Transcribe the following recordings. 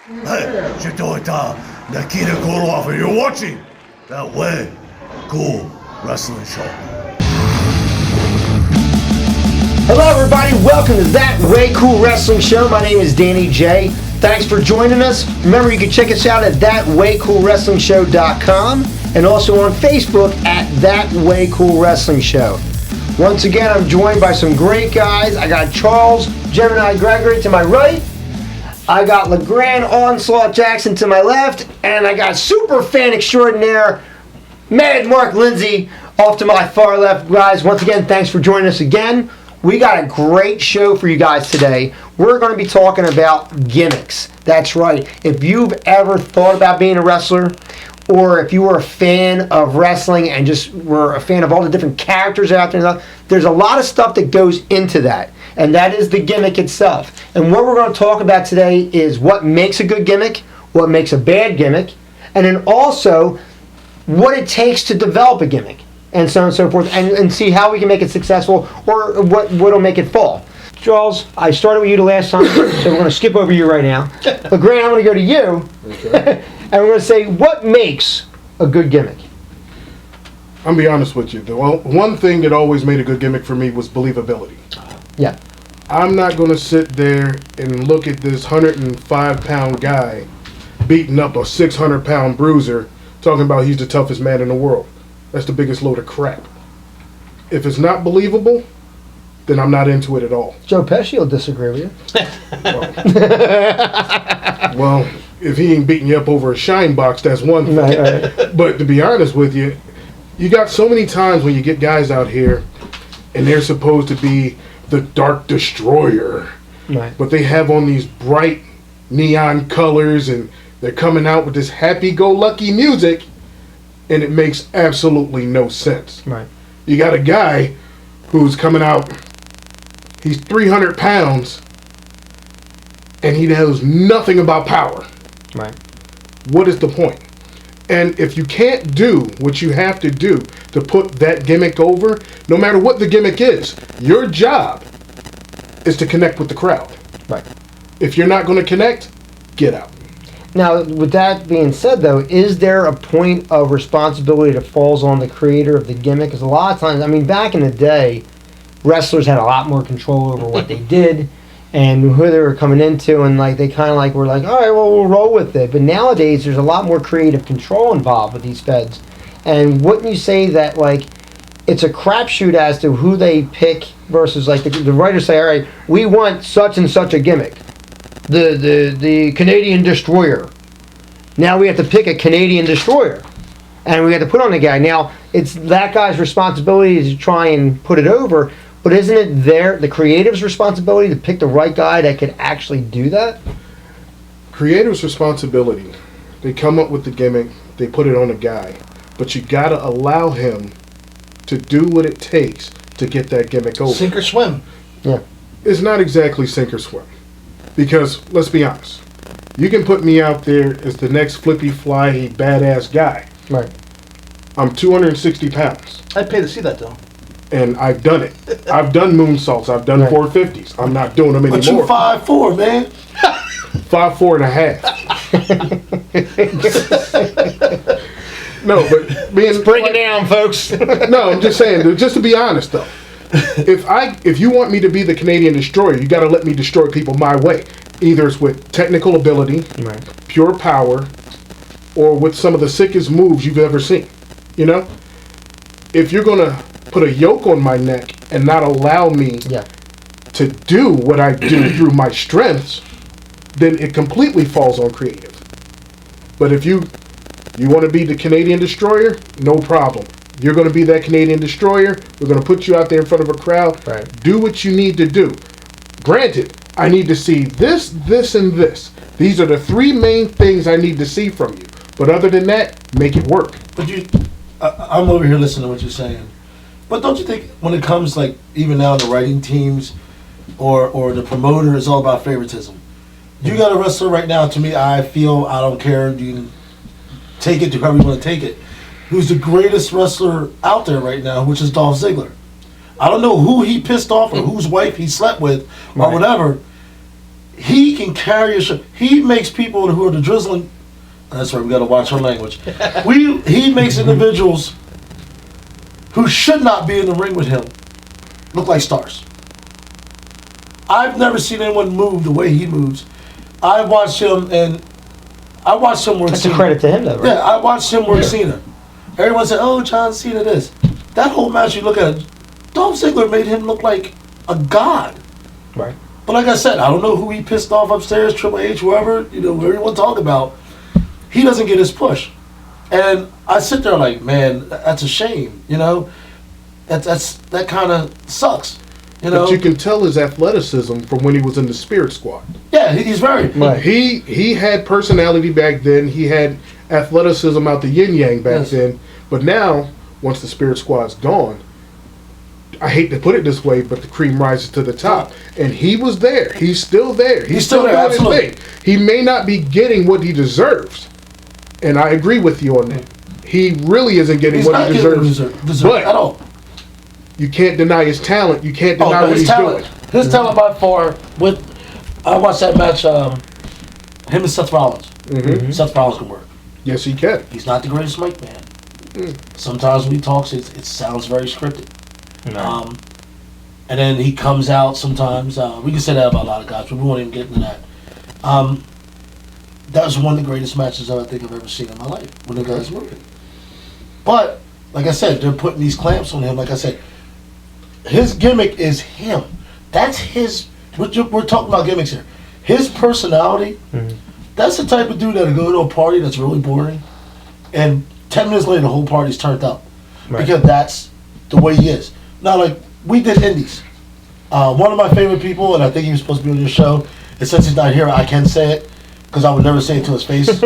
Hey, Chitoita, Nakita Koloff, and you're watching That Way Cool Wrestling Show. Hello everybody, welcome to That Way Cool Wrestling Show. My name is Danny J. Thanks for joining us. Remember, you can check us out at thatwaycoolwrestlingshow.com and also on Facebook at That Way Cool Wrestling Show. Once again, I'm joined by some great guys. I got Charles, Gemini, Gregory to my right. I got LeGrande, Onslaught, Jackson to my left. And I got super fan extraordinaire, Mad Mark Lindsay off to my far left. Guys, once again, thanks for joining us again. We got a great show for you guys today. We're going to be talking about gimmicks. That's right. If you've ever thought about being a wrestler, or if you were a fan of wrestling and just were a fan of all the different characters out there, there's a lot of stuff that goes into that. And that is the gimmick itself. And what we're going to talk about today is what makes a good gimmick, what makes a bad gimmick, and then also what it takes to develop a gimmick, and so on and so forth, and see how we can make it successful or what'll make it fall. Charles, I started with you the last time, so we're going to skip over you right now. But Grant, I'm going to go to you, okay. And we're going to say, what makes a good gimmick? I'm going to be honest with you. The one thing that always made a good gimmick for me was believability. Yeah. I'm not going to sit there and look at this 105-pound guy beating up a 600-pound bruiser talking about he's the toughest man in the world. That's the biggest load of crap. If it's not believable, then I'm not into it at all. Joe Pesci will disagree with you. Well, if he ain't beating you up over a shine box, that's one thing. Right. But to be honest with you, you got so many times when you get guys out here and they're supposed to be the Dark Destroyer. Right. But they have on these bright neon colors and they're coming out with this happy-go-lucky music, and it makes absolutely no sense. Right. You got a guy who's coming out, he's 300 pounds, and he knows nothing about power. Right. What is the point? And if you can't do what you have to do to put that gimmick over, no matter what the gimmick is, your job is to connect with the crowd. Right. If you're not going to connect, get out. Now, with that being said, though, is there a point of responsibility that falls on the creator of the gimmick? Because a lot of times, I mean, back in the day, wrestlers had a lot more control over what they did and who they were coming into, and like they kind of like were like, all right, well, we'll roll with it. But nowadays, there's a lot more creative control involved with these feds. And wouldn't you say that like it's a crapshoot as to who they pick versus like the writers say, all right, we want such and such a gimmick, the Canadian Destroyer. Now we have to pick a Canadian Destroyer, and we have to put on the guy. Now it's that guy's responsibility to try and put it over. But isn't it the creative's responsibility to pick the right guy that could actually do that? Creative's responsibility. They come up with the gimmick, they put it on a guy. But you got to allow him to do what it takes to get that gimmick over. Sink or swim. Yeah. It's not exactly sink or swim. Because, let's be honest, you can put me out there as the next flippy, flyy, badass guy. Right. I'm 260 pounds. I'd pay to see that, though. And I've done it. I've done moonsaults. I've done 450s. I'm not doing them But anymore. you 5'4", man. 5'4" and a half. No, but being Break it down, folks. no, I'm just saying. Just to be honest, though, if you want me to be the Canadian Destroyer, you got to let me destroy people my way. Either it's with technical ability, Right. pure power, or with some of the sickest moves you've ever seen. You know, if you're gonna put a yoke on my neck and not allow me Yeah. to do what I do through my strengths, then it completely falls on creative. But if you want to be the Canadian Destroyer, no problem. You're going to be that Canadian Destroyer. We're going to put you out there in front of a crowd. Right. Do what you need to do. Granted, I need to see this, this, and this. These are the three main things I need to see from you. But other than that, make it work. But I'm over here listening to what you're saying. But don't you think when it comes, like, even now the writing teams or the promoter, it's all about favoritism? You got a wrestler right now, to me, I don't care, you can take it to whoever you want to take it, who's the greatest wrestler out there right now, which is Dolph Ziggler. I don't know who he pissed off or whose wife he slept with or whatever. he can carry a show. He makes people who are the drizzling. That's right. We got to watch our language. He makes individuals who should not be in the ring with him look like stars. I've never seen anyone move the way he moves. I watched him work. That's Cena. a credit to him, though, right? Yeah, I watched him work Cena. Everyone said, "Oh, John Cena, this." That whole match, you look at it, Dolph Ziggler made him look like a god. Right. But like I said, I don't know who he pissed off upstairs, Triple H, whoever, whoever you want to talk about. He doesn't get his push. And I sit there like, man, that's a shame, That kind of sucks, But you can tell his athleticism from when he was in the Spirit Squad. Yeah, he's very... Right. He had personality back then. He had athleticism out the yin-yang back then. But now, once the Spirit Squad's gone, I hate to put it this way, but the cream rises to the top. And he was there. He's still there. He's still there, doing his absolutely. thing. He may not be getting what he deserves. And I agree with you on that. He really isn't getting He's what not he getting deserves. what he at all. You can't deny his talent. You can't deny what his he's talent, doing. His talent by far. I watched that match. Him and Seth Rollins. Mm-hmm. Seth Rollins can work. Yes, he can. He's not the greatest mic man. Sometimes when he talks, it sounds very scripted. No. And then he comes out sometimes. We can say that about a lot of guys, but we won't even get into that. That was one of the greatest matches I think I've ever seen in my life when the guy's moving. But like I said, they're putting these clamps on him. Like I said, his gimmick is him. That's his. We're talking about gimmicks here. His personality. That's the type of dude that'll go to a party that's really boring, and 10 minutes later the whole party's turned up, because that's the way he is. Now, like we did indies. One of my favorite people, and I think he was supposed to be on your show, and since he's not here, I can say it because I would never say it to his face.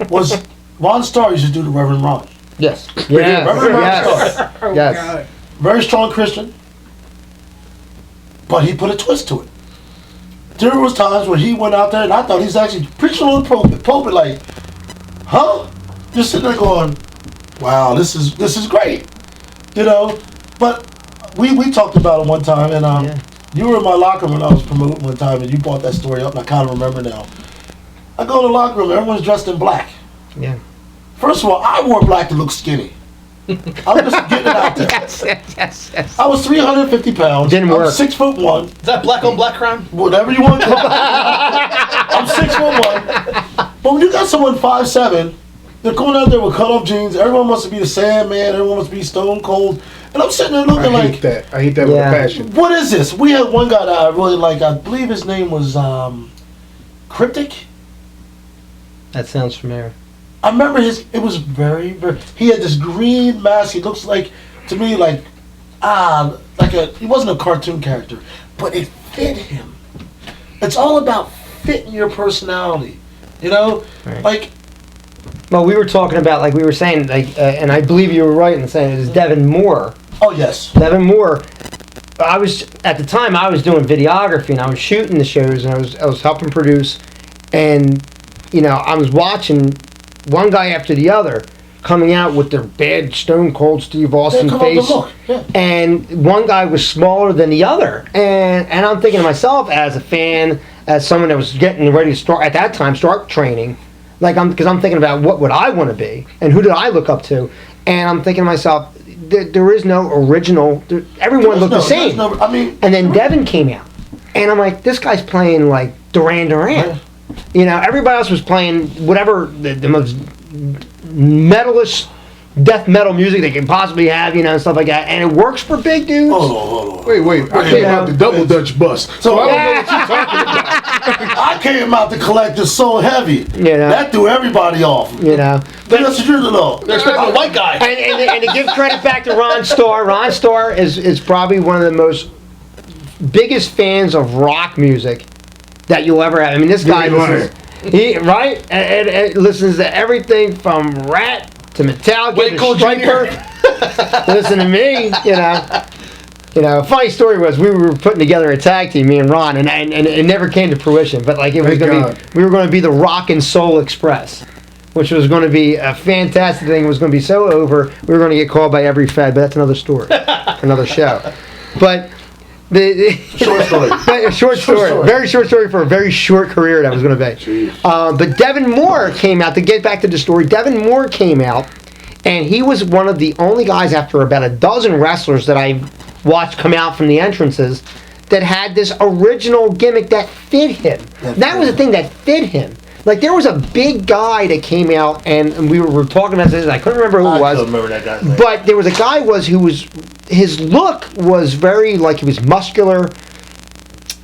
Was Ron Starr used to do the Reverend Ron? Yes. Reverend Ron Starr. Yes. Very strong Christian, but he put a twist to it. There was times where he went out there and I thought he's actually preaching on the pulpit like, huh? Just sitting there going, wow, this is great. But we talked about it one time, and you were in my locker room when I was promoting one time, and you brought that story up, and I kind of remember now. I go to the locker room, everyone's dressed in black. Yeah. First of all, I wore black to look skinny. I'm just getting it out there. Yes. I was 350 pounds. Didn't work. I'm 6'1". Is that black on black crime? Whatever you want to call it. I'm 6'1". But when you got someone 5'7", they're going out there with cut-off jeans. Everyone wants to be the Sandman. Everyone wants to be Stone Cold. And I'm sitting there looking I hate that with a passion. What is this? We had one guy that I really liked. I believe his name was Cryptic. That sounds familiar. I remember it was very, very, he had this green mask. He looks like, to me, he wasn't a cartoon character, but it fit him. It's all about fitting your personality, Right. Well, we were talking about, like we were saying, and I believe you were right in saying it was Devin Moore. Oh, yes. Devin Moore. At the time, I was doing videography and I was shooting the shows and I was helping produce, and I was watching one guy after the other coming out with their bad Stone Cold Steve Austin face, and one guy was smaller than the other, and I'm thinking to myself as a fan, as someone that was getting ready to start training, because I'm thinking about what would I want to be and who did I look up to, and I'm thinking to myself, there is no original. Everyone looked the same. And then Devin came out, and I'm like, this guy's playing like Duran Duran. Everybody else was playing whatever the most metalist death metal music they can possibly have, and stuff like that. And it works for big dudes. Hold on. Wait. I came out the double Dutch bus. So I don't know what you're talking about. I came out to collect the So Heavy. That threw everybody off. But that's true to know. They're expecting a white guy. And to give credit back to Ron Starr. Ron Starr is probably one of the most biggest fans of rock music that you'll ever have. I mean, this guy listens, and listens to everything from Rat to Metallica to Striper. Listen to me, Funny story was we were putting together a tag team, me and Ron, and it never came to fruition. But we were going to be the Rock and Soul Express, which was going to be a fantastic thing. It was going to be so over. We were going to get called by every Fed, but that's another story, another show. But Short story. Short story. Very short story for a very short career that was going to be. But Devin Moore came out, to get back to the story, Devin Moore came out, and he was one of the only guys after about a dozen wrestlers that I watched come out from the entrances that had this original gimmick that fit him. That was the thing that fit him. Like, there was a big guy that came out, and we were talking about this, I couldn't remember who it was. I don't remember that guy's name. But there was a guy his look was very, like, he was muscular,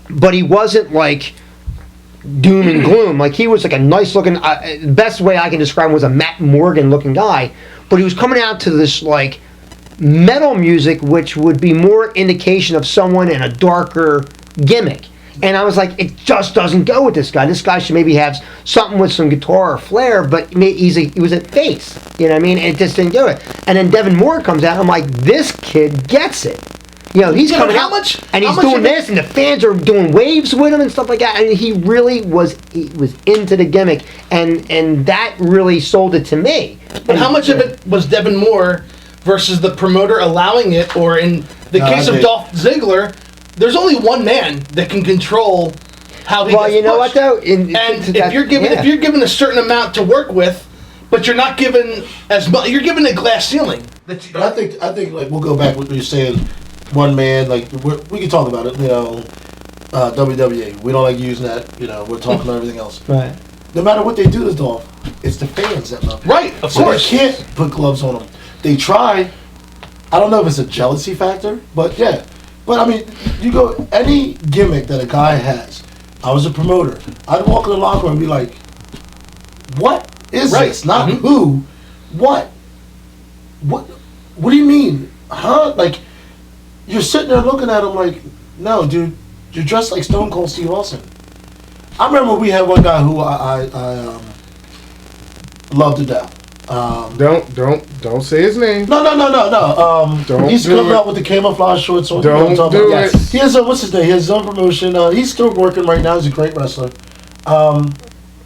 but he wasn't, like, doom and gloom. Like, he was, like, a nice-looking, the best way I can describe him was a Matt Morgan-looking guy, but he was coming out to this, like, metal music, which would be more indication of someone in a darker gimmick. And I was like, it just doesn't go with this guy. This guy should maybe have something with some guitar or flair, but he was a face. You know what I mean? And it just didn't do it. And then Devin Moore comes out, and I'm like, this kid gets it. You know, he's coming out, and he's doing this, and the fans are doing waves with him and stuff like that. And he really was into the gimmick, and that really sold it to me. But how much of it was Devin Moore versus the promoter allowing it, or in the case of Dolph Ziggler, there's only one man that can control how he gets you know pushed. what though? If you're given a certain amount to work with, but you're not given as much, you're given a glass ceiling. I think like we'll go back with what you're saying. One man, like we can talk about it. You know, WWE. We don't like using that. You know, we're talking about everything else. Right. No matter what they do to Dolph, it's the fans that love him. Right. Of course. They can't put gloves on him. They try. I don't know if it's a jealousy factor, but yeah. But I mean, you go any gimmick that a guy has. I was a promoter. I'd walk in the locker room and be like, "What is this? Not who. What? What do you mean? Huh? Like, you're sitting there looking at him like, no, dude, you're dressed like Stone Cold Steve Austin." I remember we had one guy who I loved to death. Don't say his name. No. Don't he's do coming it. out with the camouflage shorts on. Don't do it. Yes. He has what's his name? He has his own promotion. He's still working right now. He's a great wrestler.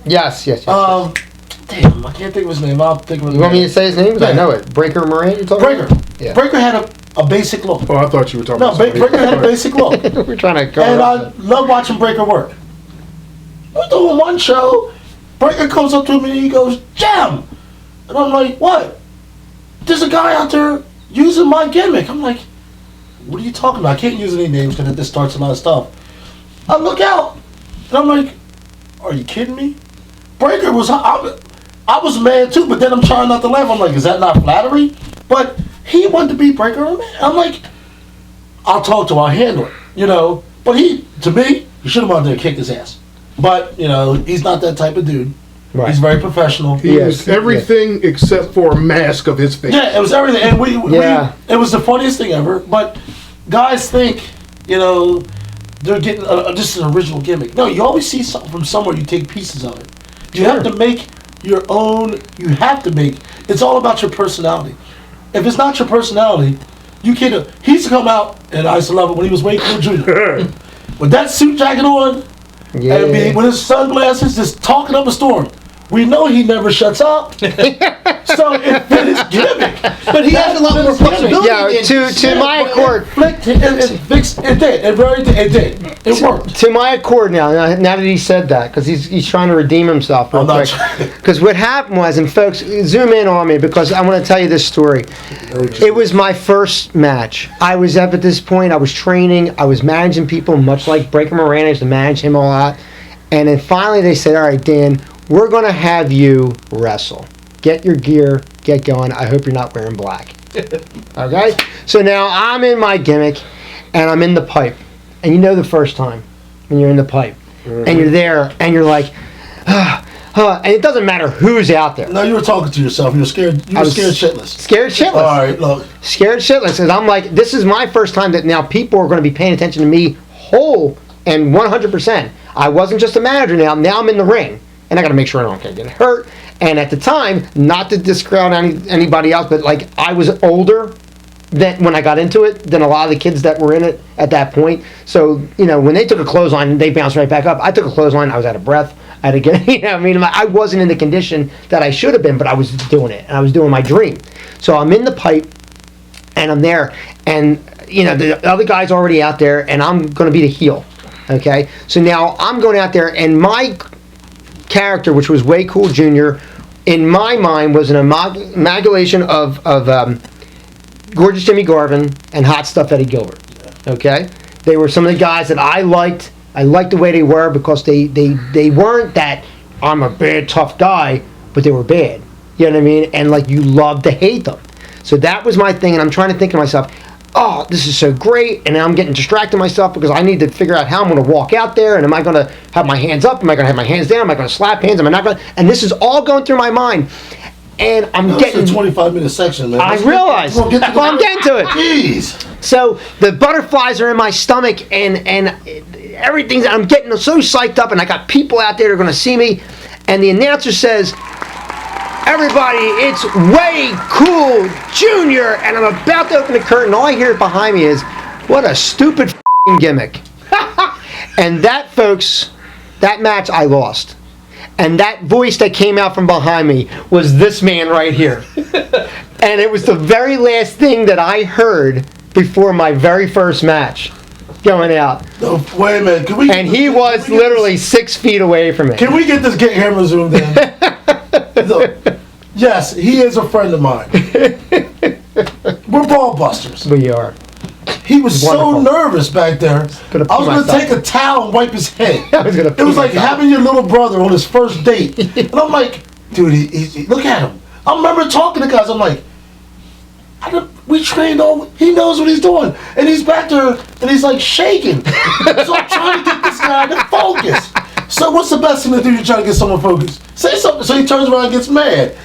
Yes. Damn, I can't think of his name. I'll think of his name. You want me to say his name? 'Cause I Yeah. know it. Breaker Moran, you talking Breaker. about? Yeah. Breaker had a basic look. Oh, I thought you were talking No, about somebody. Breaker had a basic look. We're trying to cover And up. I love watching Breaker work. We're doing one show. Breaker comes up to me and he goes, "Jam!" And I'm like, "What? There's a guy out there using my gimmick." I'm like, "What are you talking about?" I can't use any names because this starts a lot of stuff. I look out and I'm like, "Are you kidding me?" Breaker was, I was mad too, but then I'm trying not to laugh. I'm like, "Is that not flattery?" But he wanted to be Breaker. I'm like, "I'll talk to him, I'll handle it," you know. But to me, he should have gone there and kicked his ass. But, you know, he's not that type of dude. Right. He's very professional. He was everything except for a mask of his face. Yeah, it was everything. And it was the funniest thing ever. But guys think, you know, they're getting, this is an original gimmick. No, you always see something from somewhere, you take pieces of it. You have to make your own, it's all about your personality. If it's not your personality, you can't, he used to come out, and I used to love it when he was Wayne Cool Jr. With that suit jacket on, and with his sunglasses, just talking up a storm. We know he never shuts up, so it fit his gimmick. But he has a lot more flexibility. Yeah, to my accord. It did. It worked. To my accord now that he said that, because he's trying to redeem himself real quick. Because what happened was, and folks, zoom in on me because I want to tell you this story. It was my first match. I was up at this point. I was training. I was managing people, much like Breaker Moran. I used to manage him all out. And then finally they said, "All right, Dan, we're going to have you wrestle. Get your gear, get going. I hope you're not wearing black." Okay? So now I'm in my gimmick, and I'm in the pipe. And you know the first time when you're in the pipe. And you're there, and you're like, and it doesn't matter who's out there. No, you were talking to yourself. You were scared. You were scared shitless. Scared shitless. All right, look. Scared shitless. And I'm like, this is my first time that now people are going to be paying attention to me whole and 100%. I wasn't just a manager now. Now I'm in the ring. And I got to make sure I don't get hurt. And at the time, not to discount anybody else, but like I was older than when I got into it than a lot of the kids that were in it at that point. So, you know, when they took a clothesline, they bounced right back up. I took a clothesline, I was out of breath. I had to get, you know, I mean, I wasn't in the condition that I should have been, but I was doing it, and I was doing my dream. So I'm in the pipe, and I'm there, and the other guy's already out there, and I'm going to be the heel. Okay, so now I'm going out there, and my character, which was Way Cool Jr., in my mind was an amalgamation of Gorgeous Jimmy Garvin and Hot Stuff Eddie Gilbert. Okay, they were some of the guys that I liked. I liked the way they were because they weren't that I'm a bad tough guy, but they were bad. You know what I mean? And like you love to hate them. So that was my thing, and I'm trying to think to myself, oh, this is so great, and I'm getting distracted myself because I need to figure out how I'm going to walk out there, and am I going to have my hands up? Am I going to have my hands down? Am I going to slap hands? Am I not going to? And this is all going through my mind. And I'm getting... It's a 25-minute section, man. I realize. Well, I'm getting to it. Jeez. So the butterflies are in my stomach, and everything's... I'm getting so psyched up, and I got people out there that are going to see me, and the announcer says... Everybody, it's Way Cool Jr. And I'm about to open the curtain. All I hear behind me is, what a stupid f***ing gimmick. And that, folks, that match I lost. And that voice that came out from behind me was this man right here. And it was the very last thing that I heard before my very first match going out. No, wait a minute. Can we? And he was literally 6 feet away from me. Can we get this camera zoomed in? Look, yes, he is a friend of mine. We're ball busters. We are. He was so Wonderful. nervous back there. I was going to take a towel and wipe his head. It was like having your little brother on his first date. And I'm like, dude, he look at him. I remember talking to guys. I'm like, we trained all. He knows what he's doing, and he's back there and he's like shaking. So I'm trying to get this guy to focus. So what's the best thing to do? You try to get someone focused. Say something. So he turns around and gets mad.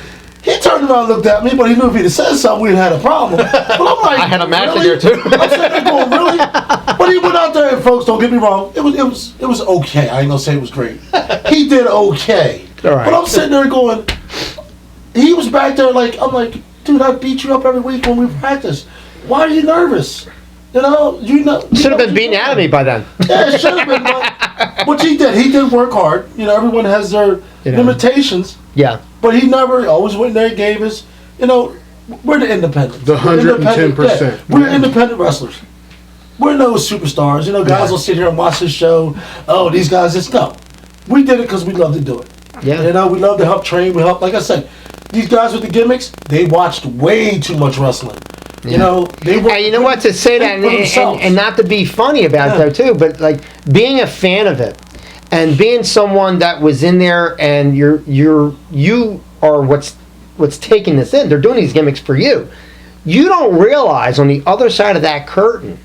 He turned around and looked at me, but he knew if he'd have said something, we'd have had a problem. But I'm like, I had a match really? in there too. I'm sitting there going, really? But he went out there, and folks, don't get me wrong, it was okay. I ain't gonna say it was great. He did okay. All right. But I'm sitting there going, he was back there like, I'm like, dude, I beat you up every week when we practice. Why are you nervous? You know. Should have been beaten out of me by then. Yeah, it should have been. But he did. He did work hard. You know, everyone has their limitations. Yeah. But he never always went there and gave us. You know, we're the independents. The 110%. Yeah, we're independent wrestlers. We're no superstars. You know, guys will sit here and watch this show. Oh, these guys just no. We did it because we love to do it. Yeah. You know, we love to help train. We help. Like I said, these guys with the gimmicks, they watched way too much wrestling. Yeah. You know, they were. And you know what, to say that and not to be funny about it though too, but like being a fan of it and being someone that was in there and you are what's taking this in. They're doing these gimmicks for you. You don't realize on the other side of that curtain,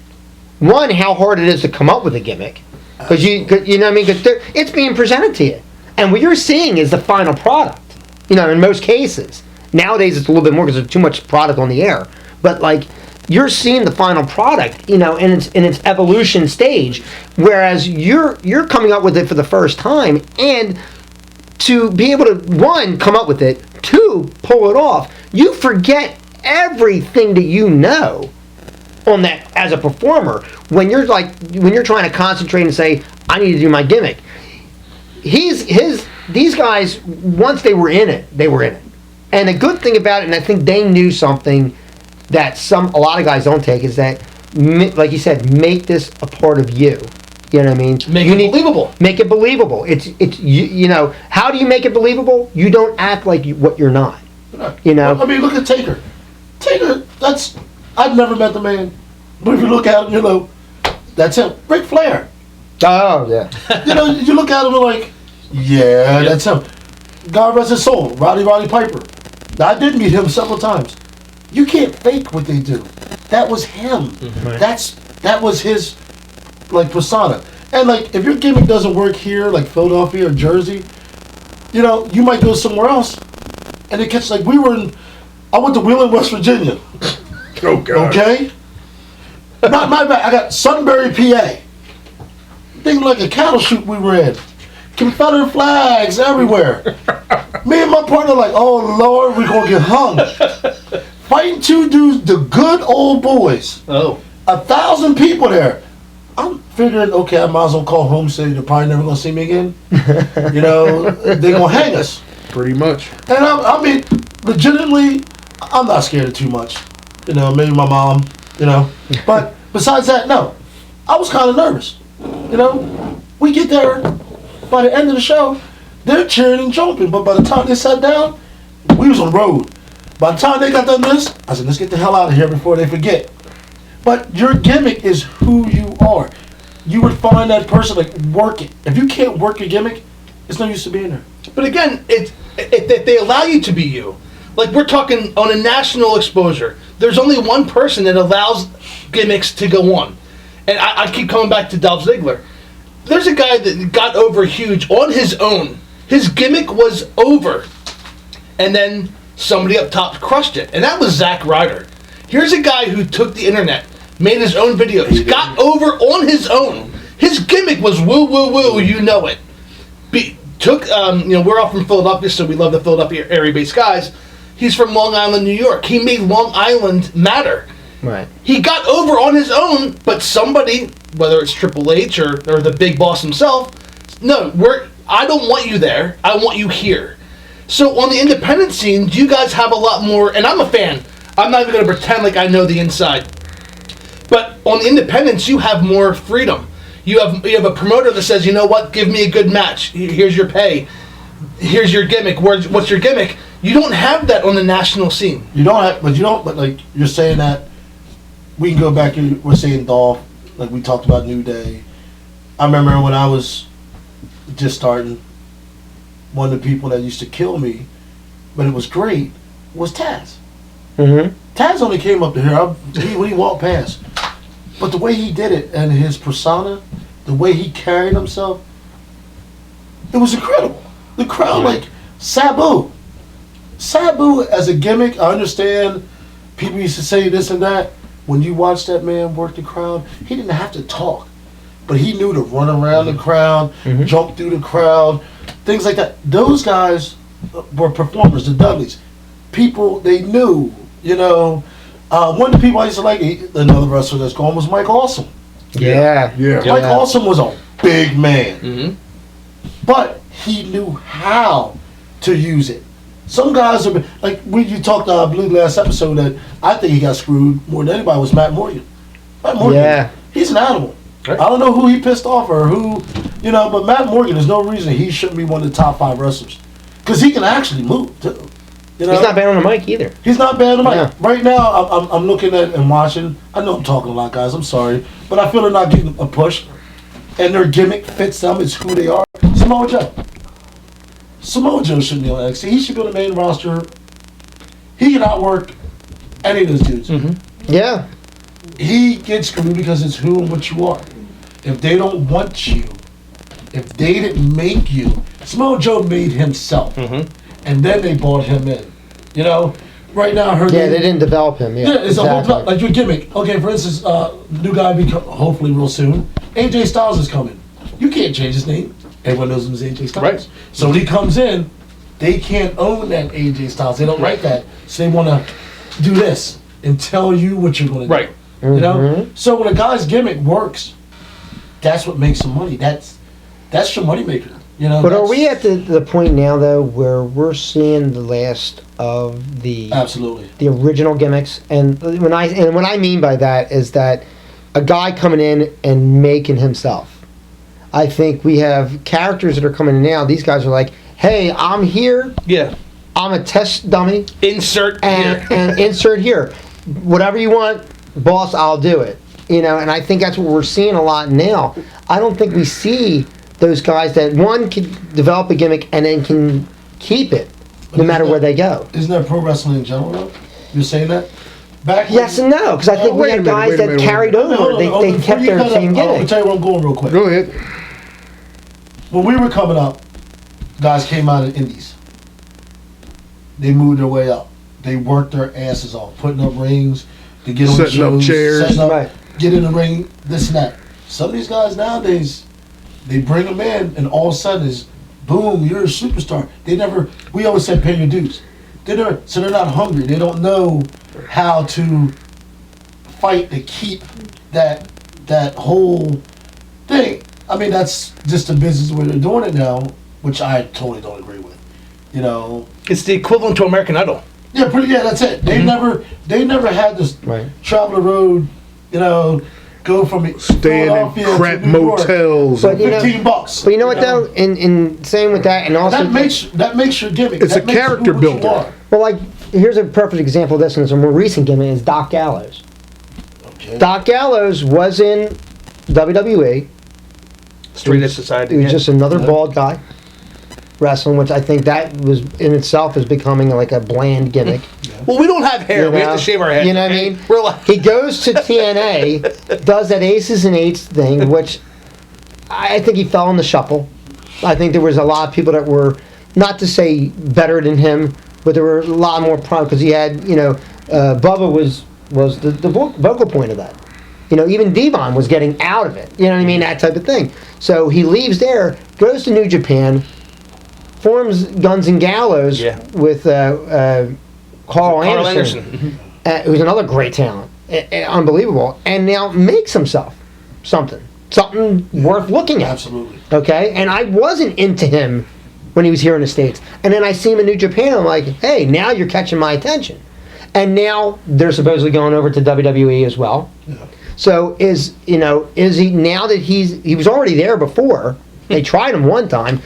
one, how hard it is to come up with a gimmick, because you know what I mean, because it's being presented to you, and what you're seeing is the final product. You know, in most cases. Nowadays it's a little bit more because there's too much product on the air. But like you're seeing the final product, you know, in its evolution stage, whereas you're coming up with it for the first time, and to be able to, one, come up with it, two, pull it off, you forget everything that you know on that as a performer when you're trying to concentrate and say, I need to do my gimmick. These guys, once they were in it, they were in it. And the good thing about it, and I think they knew something that a lot of guys don't take, is that, like you said, make this a part of you. You know what I mean? Make it believable. Make it believable. It's you know, how do you make it believable? You don't act like what you're not. You know? I mean, look at Taker. Taker, I've never met the man. But if you look at him, you know, that's him. Ric Flair. Oh, yeah. You know, you look at him and like, yeah, that's him. God rest his soul, Roddy Piper. Now, I did meet him several times. You can't fake what they do. That was him. Mm-hmm. That was his like persona. And like, if your gimmick doesn't work here, like Philadelphia or Jersey, you know, you might go somewhere else. And it gets like I went to Wheeling, West Virginia. Oh God. Okay. Not my bad. I got Sunbury, PA. Thing like a cattle chute we were in. Confederate flags everywhere. Me and my partner like, oh Lord, we're gonna get hung. Fighting two dudes, the good old boys. Oh. 1,000 people there. I'm figuring, okay, I might as well call home city. They're probably never gonna see me again. You know, they're gonna hang us. Pretty much. And I mean, legitimately, I'm not scared of too much. You know, maybe my mom, you know. But Besides that, no. I was kind of nervous. You know, we get there by the end of the show, they're cheering and jumping. But by the time they sat down, we was on the road. By the time they got done this, I said, let's get the hell out of here before they forget. But your gimmick is who you are. You would find that person, like, work it. If you can't work your gimmick, it's no use to being there. But again, they allow you to be you. Like, we're talking on a national exposure. There's only one person that allows gimmicks to go on. And I keep coming back to Dolph Ziggler. There's a guy that got over huge on his own. His gimmick was over. And then somebody up top crushed it. And that was Zack Ryder. Here's a guy who took the internet, made his own videos, got over on his own. His gimmick was woo, woo, woo, you know it. We're all from Philadelphia, so we love the Philadelphia area-based guys. He's from Long Island, New York. He made Long Island matter. Right. He got over on his own, but somebody, whether it's Triple H or the big boss himself, no, I don't want you there. I want you here. So on the independent scene, you guys have a lot more, and I'm a fan. I'm not even going to pretend like I know the inside. But on the independents, you have more freedom. You have a promoter that says, you know what, give me a good match. Here's your pay. Here's your gimmick. What's your gimmick? You don't have that on the national scene. But like, you're saying that, we can go back, we're saying Dolph, like we talked about New Day. I remember when I was just starting, one of the people that used to kill me, but it was great, was Taz. Mm-hmm. Taz only came up to here when he walked past. But the way he did it and his persona, the way he carried himself, it was incredible. The crowd, like Sabu. Sabu as a gimmick, I understand people used to say this and that. When you watch that man work the crowd, he didn't have to talk. But he knew to run around the crowd, jump through the crowd, things like that. Those guys were performers, the Dudleys. People, they knew, you know. One of the people I used to like, another wrestler that's gone, was Mike Awesome. Yeah. Mike Awesome was a big man. Mm-hmm. But he knew how to use it. Some guys are, like you talked, I believe, last episode, that I think he got screwed more than anybody was Matt Morgan. Matt Morgan, he's an animal. Right. I don't know who he pissed off or who, you know, but Matt Morgan, there's no reason he shouldn't be one of the top 5 wrestlers. Because he can actually move, too. You know? He's not bad on the mic either. He's not bad on the mic. Yeah. Right now, I'm looking at and watching. I know I'm talking a lot, guys. I'm sorry. But I feel they're not getting a push. And their gimmick fits them. It's who they are. Samoa Joe. Samoa Joe shouldn't be on NXT. He should be on the main roster. He can outwork any of those dudes. Mm-hmm. Yeah. He gets screwed because it's who and what you are. If they don't want you, if they didn't make you, Samoa Joe made himself. Mm-hmm. And then they brought him in. You know? Right now, I heard they didn't develop him. Yeah, it's exactly. A whole, like your gimmick. Okay, for instance, new guy be hopefully real soon. AJ Styles is coming. You can't change his name. Everyone knows him as AJ Styles. Right. So when he comes in, they can't own that AJ Styles. They don't like that. So they want to do this and tell you what you're going to do. Right. You know? So when a guy's gimmick works, that's what makes him money. That's your moneymaker. You know, but are we at the point now, though, where we're seeing the last of the original gimmicks? And what I mean by that is that a guy coming in and making himself. I think we have characters that are coming in now. These guys are like, hey, I'm here. Yeah. I'm a test dummy. Insert here. And insert here. Whatever you want, boss, I'll do it. You know, and I think that's what we're seeing a lot now. I don't think we see those guys that, one, can develop a gimmick and then can keep it no matter where they go. Isn't that pro wrestling in general, though? You're saying that? Yes and no, because I think we had guys that carried over. They kept their same gimmick. I'll tell you where I'm going real quick. Go ahead. When we were coming up, guys came out of indies. They moved their way up. They worked their asses off, putting up rings, to get on the shows, setting up, get in the ring, this and that. Some of these guys nowadays, they bring them in, and all of a sudden is, boom, you're a superstar. We always said pay your dues. So they're not hungry. They don't know how to fight to keep that whole thing. I mean, that's just the business where they're doing it now, which I totally don't agree with. You know, it's the equivalent to American Idol. Yeah, that's it. They never had this travel the road, you know, go from Staying in Philadelphia to crap New York motels. But you know, $15. but you know what though? In saying with that, and also That makes your gimmick. It's That a makes character you what you builder. are. well, like here's a perfect example of this, and it's a more recent gimmick is Doc Gallows. Okay. Doc Gallows was in WWE. Straight Edge Society. He was just another bald guy wrestling, which I think that was in itself is becoming like a bland gimmick. Well, we don't have hair. You We have know? to shave our head. You know what I mean? We're like, He goes to TNA, does that aces and eights thing, which I think he fell in the shuffle. I think there was a lot of people that were, not to say better than him, but there were a lot more problems because he had, Bubba was the vocal point of that. Even Devon was getting out of it. You know what I mean? That type of thing. So he leaves there, goes to New Japan, forms Guns and Gallows with Carl Anderson. Who's another great talent. Unbelievable. And now makes himself something worth looking at. Absolutely. Okay? And I wasn't into him when he was here in the States. And then I see him in New Japan, I'm like, hey, now you're catching my attention. And now they're supposedly going over to WWE as well. Yeah. So is he, now that he was already there before, they tried him one time,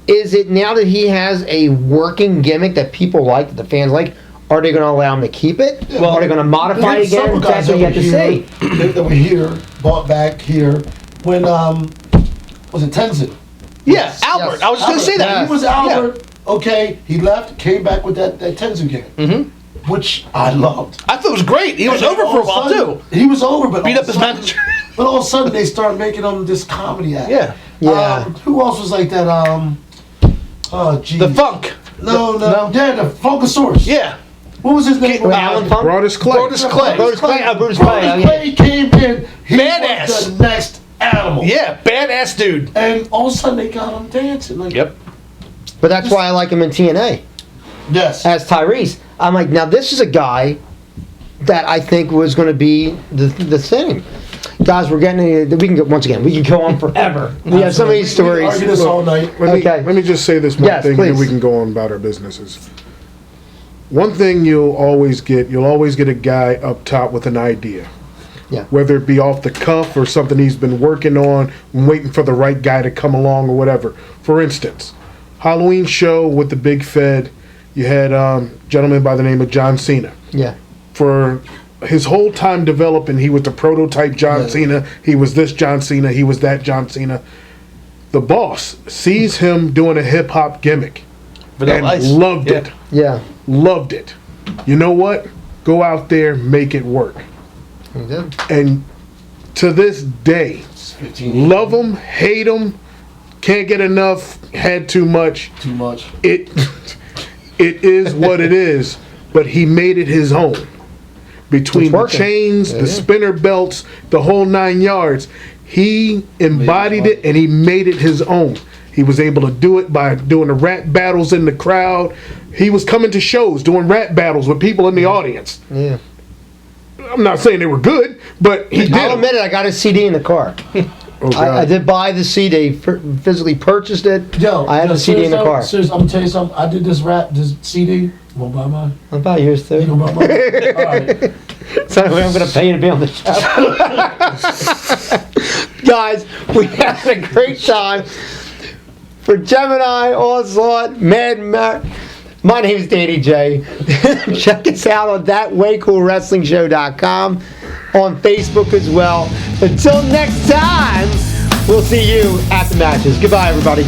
is it now that he has a working gimmick that people like, that the fans like, are they going to allow him to keep it? Yeah. Are they going to modify it again? That's what you have to see. That were here, bought back here, when, was it Tenzin? yeah, Albert. Yes. I was just going to say that. He was Albert. Okay, he left, came back with that Tenzin gimmick. Mm-hmm. Which I loved. I thought it was great. He was And over all for a of while, sudden- too. He was over, but Beat all up of his a sudden- manager. But all of a sudden they start making him this comedy act. Yeah. Yeah. Who else was like that? Oh, geez. The Funk. No. No. Yeah, the Funkasaurus. Yeah. What was his name? Alan Funk? Brodus Clay. Brodus Clay. Brodus Clay. Oh, Brodus Clay. Oh, Brodus yeah. Clay came in. He Badass. was the next animal. Yeah, badass dude. And all of a sudden they got him dancing. Like, Yep. But that's why I like him in TNA Yes. as Tyrese. I'm like, now this is a guy that I think was going to be the thing. Guys, we can go, once again, we can go on forever. We have so many We can stories. argue this all night. Okay. Let me just say this one Yes, thing, and then please. we can go on about our businesses. One thing you'll always get a guy up top with an idea. Yeah. Whether it be off the cuff or something he's been working on, waiting for the right guy to come along or whatever. For instance, Halloween show with the Big Fed, you had a gentleman by the name of John Cena. Yeah. For his whole time developing, he was the prototype John Cena. He was this John Cena. He was that John Cena. The boss sees him doing a hip hop gimmick and loved it. Yeah. Loved it. You know what? Go out there, make it work. He did. And to this day, 15 love him, hate him, can't get enough, had too much. Too much. It is what it is, but he made it his own. Between It's the working. chains, the spinner belts, the whole 9 yards, he embodied it and he made it his own. He was able to do it by doing the rap battles in the crowd. He was coming to shows doing rap battles with people in the audience. Yeah. I'm not saying they were good, but he did. I'll 'em. admit it, I got a CD in the car. Oh, God. I did buy the CD, physically purchased it. Yo, I have a CD in the car. Seriously, I'm gonna tell you something. I did this CD. You wanna buy mine? I'll buy yours You too. gonna buy mine? All right. So I'm going to pay you to be on the show. Guys, we had a great time. For Gemini, Onslaught, Mad Matt. My name's Danny J. Check us out on thatwaycoolwrestlingshow.com, on Facebook as well. Until next time, we'll see you at the matches. Goodbye, everybody.